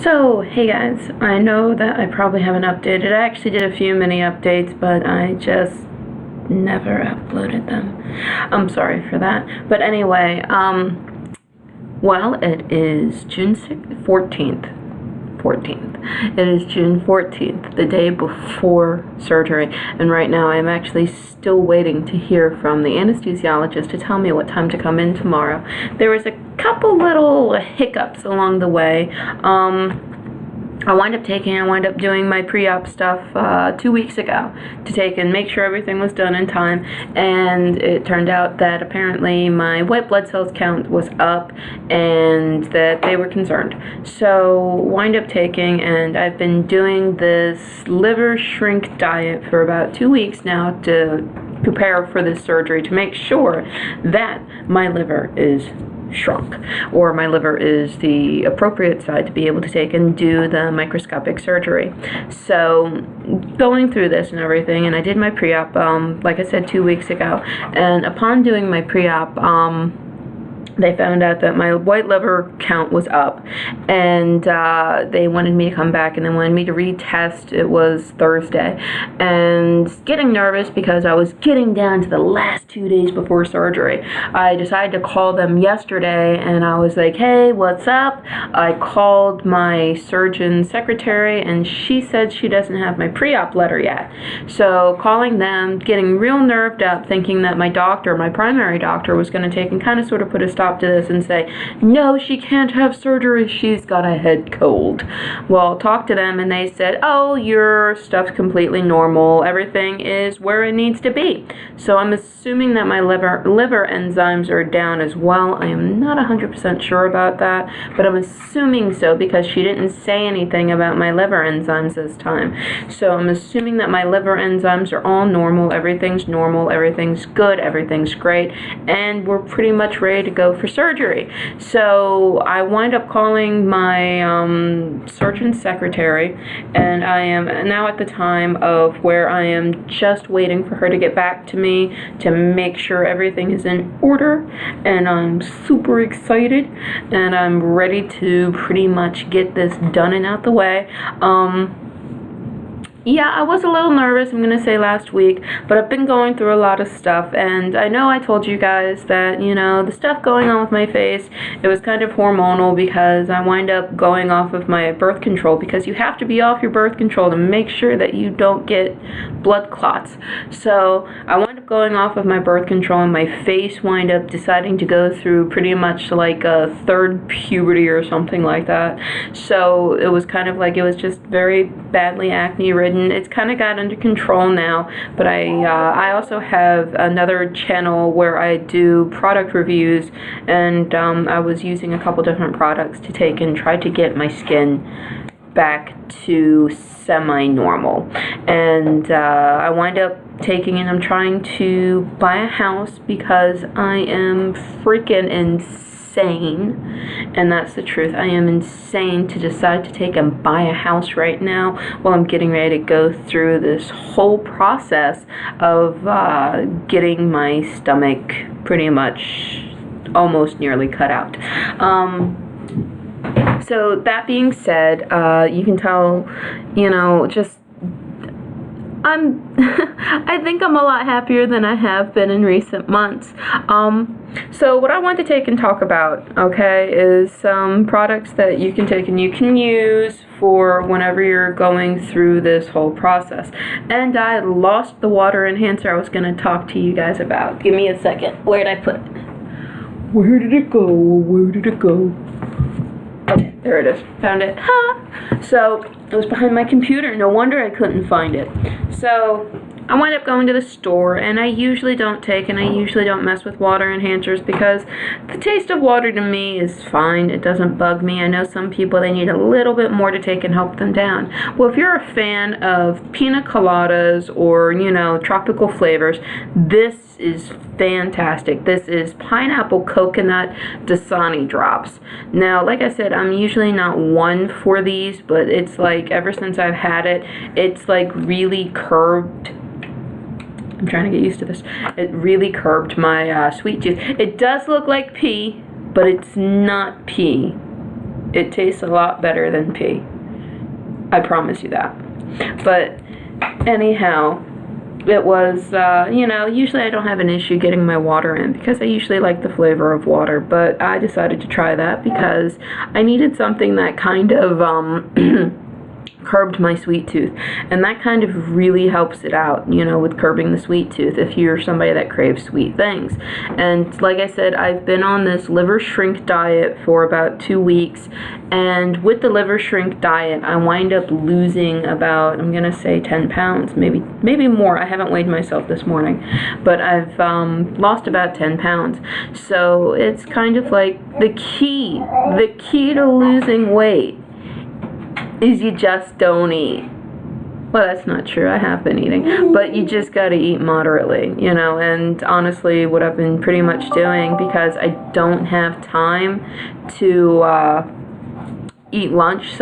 So, hey guys, I know that I probably haven't updated. I actually did a few mini updates, but I just never uploaded them. I'm sorry for that. But anyway, well, it is June 14th. It is June 14th, the day before surgery, and right now I'm actually still waiting to hear from the anesthesiologist to tell me what time to come in tomorrow. There was a couple little hiccups along the way. I wind up doing my pre-op stuff 2 weeks ago to take and make sure everything was done in time, and it turned out that apparently my white blood cells count was up and that they were concerned. So wind up taking, and I've been doing this liver shrink diet for about 2 weeks now to prepare for this surgery, to make sure that my liver is shrunk, or my liver is the appropriate side to be able to take and do the microscopic surgery. So going through this and everything, and I did my pre-op like I said 2 weeks ago, and upon doing my pre-op they found out that my white liver count was up, and they wanted me to come back, and they wanted me to retest. It was Thursday, and getting nervous because I was getting down to the last 2 days before surgery. I decided to call them yesterday, and I was like, hey, what's up? I called my surgeon secretary, and she said she doesn't have my pre-op letter yet. So calling them, getting real nerved up, thinking that my doctor, my primary doctor, was going to take and kind of sort of put a stop to this and say, no, she can't have surgery, she's got a head cold. Well, talked to them, and they said, oh, your stuff's completely normal, everything is where it needs to be. So I'm assuming that my liver enzymes are down as well. I am not 100% sure about that, but I'm assuming so because she didn't say anything about my liver enzymes this time. So I'm assuming that my liver enzymes are all normal, everything's good, everything's great, and we're pretty much ready to go for surgery. So I wind up calling my surgeon secretary, and I am now at the time of where I am just waiting for her to get back to me to make sure everything is in order, and I'm super excited, and I'm ready to pretty much get this done and out the way. Yeah, I was a little nervous, I'm going to say last week, but I've been going through a lot of stuff, and I know I told you guys that, you know, the stuff going on with my face, it was kind of hormonal because I wind up going off of my birth control, because you have to be off your birth control to make sure that you don't get blood clots. So I wind up going off of my birth control, and my face wind up deciding to go through pretty much like a third puberty or something like that. So it was kind of like, it was just very badly acne ridden. It's kind of got under control now, but I also have another channel where I do product reviews, and I was using a couple different products to take and try to get my skin back to semi-normal. And I wind up taking, and I'm trying to buy a house because I am freaking insane. And that's the truth. I am insane to decide to take and buy a house right now while I'm getting ready to go through this whole process of getting my stomach pretty much almost nearly cut out. So that being said, you can tell, you know, just I think I'm a lot happier than I have been in recent months. So what I want to take and talk about, okay, is some products that you can take and you can use for whenever you're going through this whole process. And I lost the water enhancer I was going to talk to you guys about. Give me a second. Where did I put it? Where did it go? Where did it go? Okay, there it is. Found it. Ha! So it was behind my computer. No wonder I couldn't find it. So I wind up going to the store, and I usually don't take and I usually don't mess with water enhancers because the taste of water to me is fine. It doesn't bug me. I know some people, they need a little bit more to take and help them down. Well, if you're a fan of pina coladas or, you know, tropical flavors, this is fantastic. This is pineapple coconut Dasani drops. Now, like I said, I'm usually not one for these, but it's like ever since I've had it, it's like really curbed. I'm trying to get used to this. It really curbed my sweet tooth. It does look like pee, but it's not pee. It tastes a lot better than pee. I promise you that. But anyhow, it was, usually I don't have an issue getting my water in because I usually like the flavor of water, but I decided to try that because I needed something that kind of, curbed my sweet tooth, and that kind of really helps it out, with curbing the sweet tooth if you're somebody that craves sweet things. And like I said, I've been on this liver shrink diet for about 2 weeks, and with the liver shrink diet I wind up losing about, I'm gonna say 10 pounds, maybe more. I haven't weighed myself this morning, but I've lost about 10 pounds. So it's kind of like the key to losing weight is you just don't eat. Well, that's not true. I have been eating, but you just got to eat moderately, and honestly, what I've been pretty much doing, because I don't have time to eat lunch,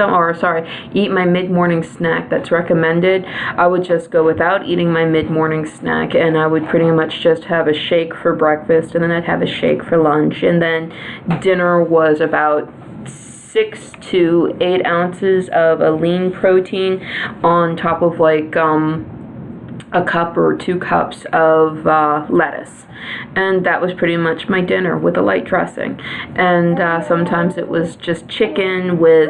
eat my mid-morning snack that's recommended, I would just go without eating my mid-morning snack, and I would pretty much just have a shake for breakfast, and then I'd have a shake for lunch, and then dinner was about 6 to 8 ounces of a lean protein on top of like a cup or 2 cups of lettuce, and that was pretty much my dinner with a light dressing. And sometimes it was just chicken with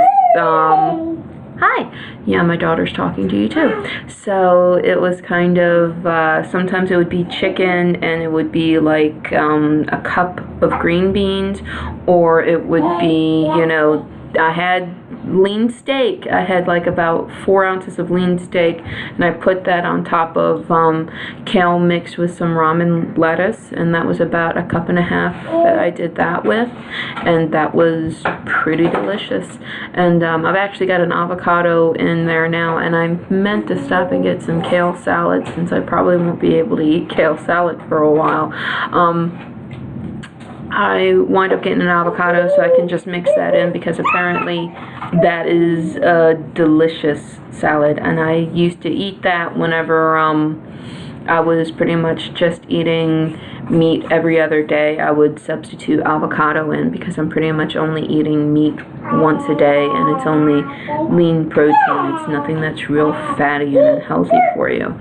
hi, yeah, my daughter's talking to you too. So it was kind of, sometimes it would be chicken, and it would be like a cup of green beans, or it would be, I had lean steak. I had like about 4 ounces of lean steak, and I put that on top of kale mixed with some ramen lettuce, and that was about a cup and a half that I did that with, and that was pretty delicious. And I've actually got an avocado in there now, and I meant to stop and get some kale salad, since I probably won't be able to eat kale salad for a while. I wind up getting an avocado so I can just mix that in, because apparently that is a delicious salad, and I used to eat that whenever I was pretty much just eating meat every other day. I would substitute avocado in, because I'm pretty much only eating meat once a day, and it's only lean protein. It's nothing that's real fatty and unhealthy for you.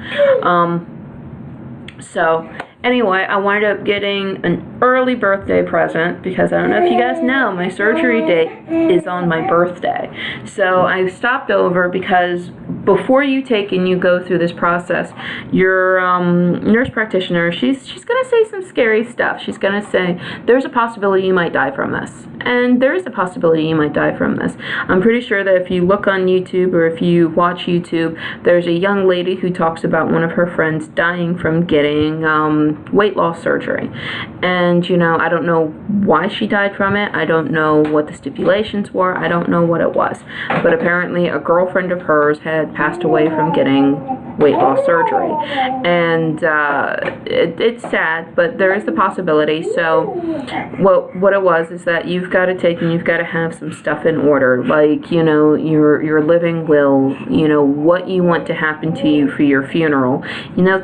So anyway, I wind up getting an early birthday present, because I don't know if you guys know, my surgery date is on my birthday. So I stopped over, because before you take and you go through this process, your nurse practitioner, she's going to say some scary stuff. She's going to say, there's a possibility you might die from this. And there is a possibility you might die from this. I'm pretty sure that if you look on YouTube, or if you watch YouTube, there's a young lady who talks about one of her friends dying from getting weight loss surgery. And, I don't know why she died from it. I don't know what the stipulations were. I don't know what it was. But apparently a girlfriend of hers had passed away from getting weight loss surgery. And it's sad, but there is the possibility. So what it was is that you've got to take and you've got to have some stuff in order, like, your living will, what you want to happen to you for your funeral,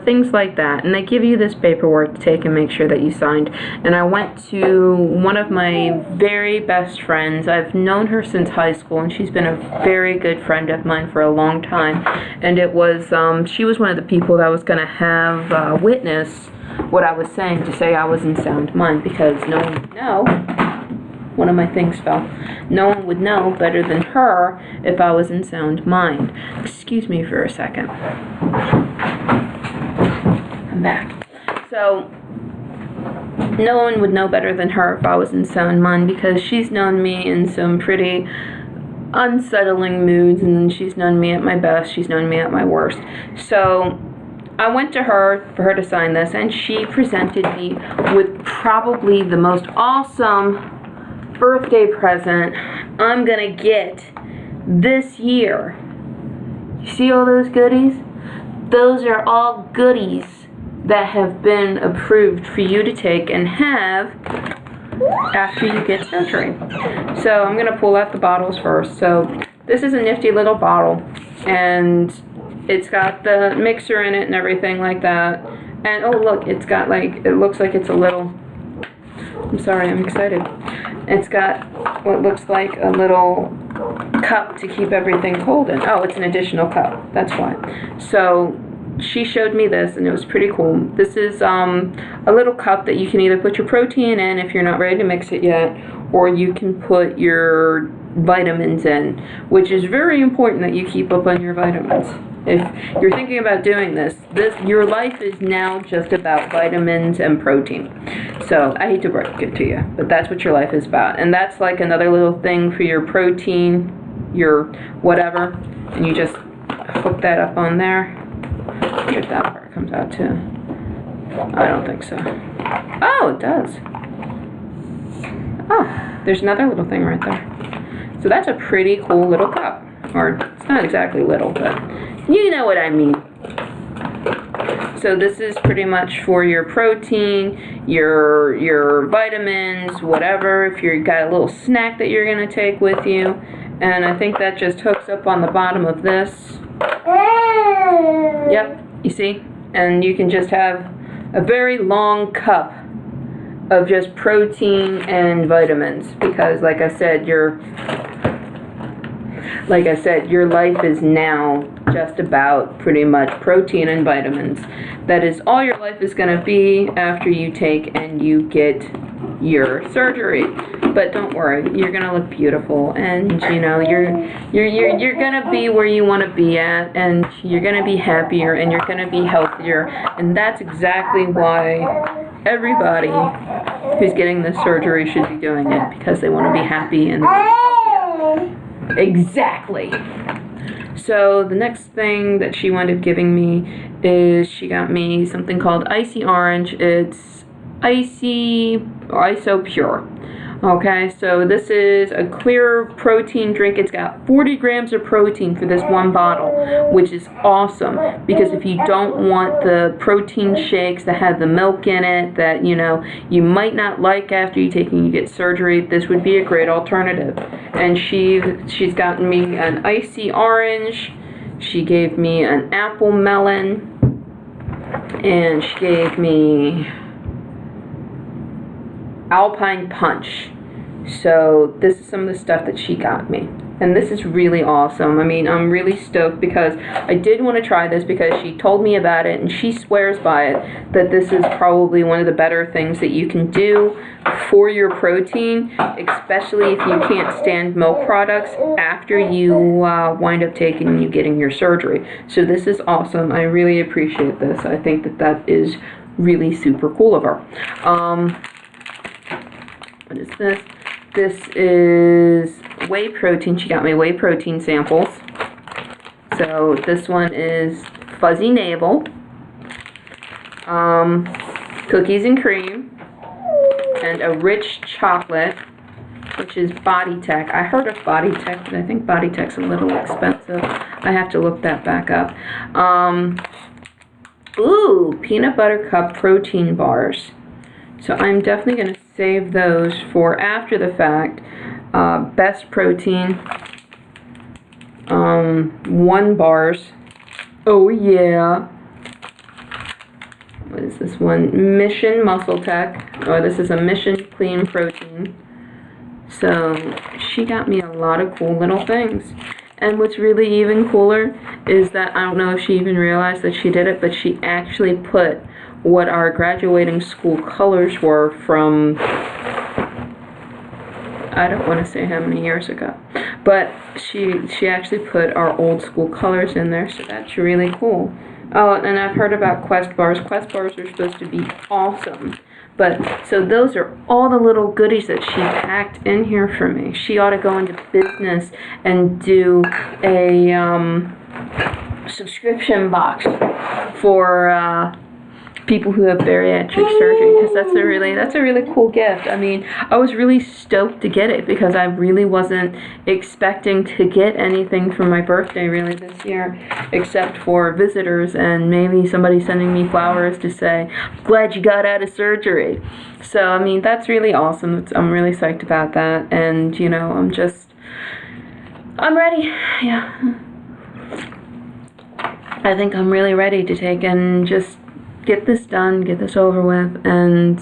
things like that. And they give you this paperwork to take and make sure that you signed. And I went to one of my very best friends. I've known her since high school, and she's been a very good friend of mine for a long time. And it was, she was one of the people that was going to have witness what I was saying, to say I was in sound mind, because no one would know. One of my things fell. No one would know better than her if I was in sound mind. Excuse me for a second. I'm back. So no one would know better than her if I was in sound mind, because she's known me in some pretty unsettling moods, and she's known me at my best, she's known me at my worst. So I went to her for her to sign this, and she presented me with probably the most awesome birthday present I'm gonna get this year. You see all those goodies? Those are all goodies that have been approved for you to take and have after you get surgery. So I'm gonna pull out the bottles first. So this is a nifty little bottle, and it's got the mixer in it and everything like that. And oh look, it's got like, it looks like it's a little I'm sorry, I'm excited. It's got what looks like a little cup to keep everything cold in. Oh, it's an additional cup. That's why. So she showed me this, and it was pretty cool. This is a little cup that you can either put your protein in if you're not ready to mix it yet, or you can put your vitamins in, which is very important that you keep up on your vitamins. If you're thinking about doing this, your life is now just about vitamins and protein. So I hate to break it to you, but that's what your life is about. And that's like another little thing for your protein, your whatever, and you just hook that up on there. If that part comes out too. I don't think so. Oh, it does. Oh, there's another little thing right there. So that's a pretty cool little cup. Or, it's not exactly little, but you know what I mean. So this is pretty much for your protein, your vitamins, whatever, if you've got a little snack that you're going to take with you. And I think that just hooks up on the bottom of this. Yep, you see? And you can just have a very long cup of just protein and vitamins, because like I said, your life is now just about pretty much protein and vitamins. That is all your life is going to be after you take and you get your surgery. But don't worry, you're going to look beautiful, and you know, you're going to be where you want to be at, and you're going to be happier, and you're going to be healthier. And that's exactly why everybody who's getting this surgery should be doing it, because they want to be happy and healthier. Exactly. So the next thing that she wound up giving me is she got me something called Icy Orange. It's Icy or Iso Pure. Okay, so this is a clear protein drink. It's got 40 grams of protein for this one bottle, which is awesome, because if you don't want the protein shakes that have the milk in it that, you know, you might not like after you get surgery, this would be a great alternative. And she's gotten me an Icy Orange, she gave me an Apple Melon, and she gave me Alpine Punch. So this is some of the stuff that she got me, and this is really awesome. I mean, I'm really stoked, because I did want to try this, because she told me about it and she swears by it, that this is probably one of the better things that you can do for your protein, especially if you can't stand milk products after you wind up getting your surgery. So this is awesome. I really appreciate this. I think that is really super cool of her. What is this? This is whey protein. She got me whey protein samples. So this one is fuzzy navel, cookies and cream, and a rich chocolate, which is Body Tech. I heard of Body Tech, but I think Body Tech's a little expensive. I have to look that back up. Ooh, peanut butter cup protein bars. So I'm definitely going to save those for after the fact. Best protein, 1 bars. Oh yeah. What is this one? Mission Muscle Tech. Oh, this is a Mission Clean Protein. So she got me a lot of cool little things. And what's really even cooler is that I don't know if she even realized that she did it, but she actually put what our graduating school colors were from, I don't want to say how many years ago, but she actually put our old school colors in there, so that's really cool. Oh, and I've heard about Quest bars. Quest bars are supposed to be awesome. But, so those are all the little goodies that she packed in here for me. She ought to go into business and do a subscription box for people who have bariatric surgery, because that's a really cool gift. I mean, I was really stoked to get it, because I really wasn't expecting to get anything for my birthday really this year, except for visitors and maybe somebody sending me flowers to say, glad you got out of surgery. So I mean, that's really awesome. I'm really psyched about that, and you know, I'm ready. Yeah, I think I'm really ready to take and just get this done, get this over with, and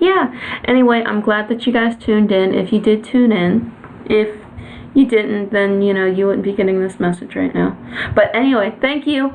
yeah. Anyway, I'm glad that you guys tuned in. If you did tune in, if you didn't, then, you know, you wouldn't be getting this message right now. But anyway, thank you.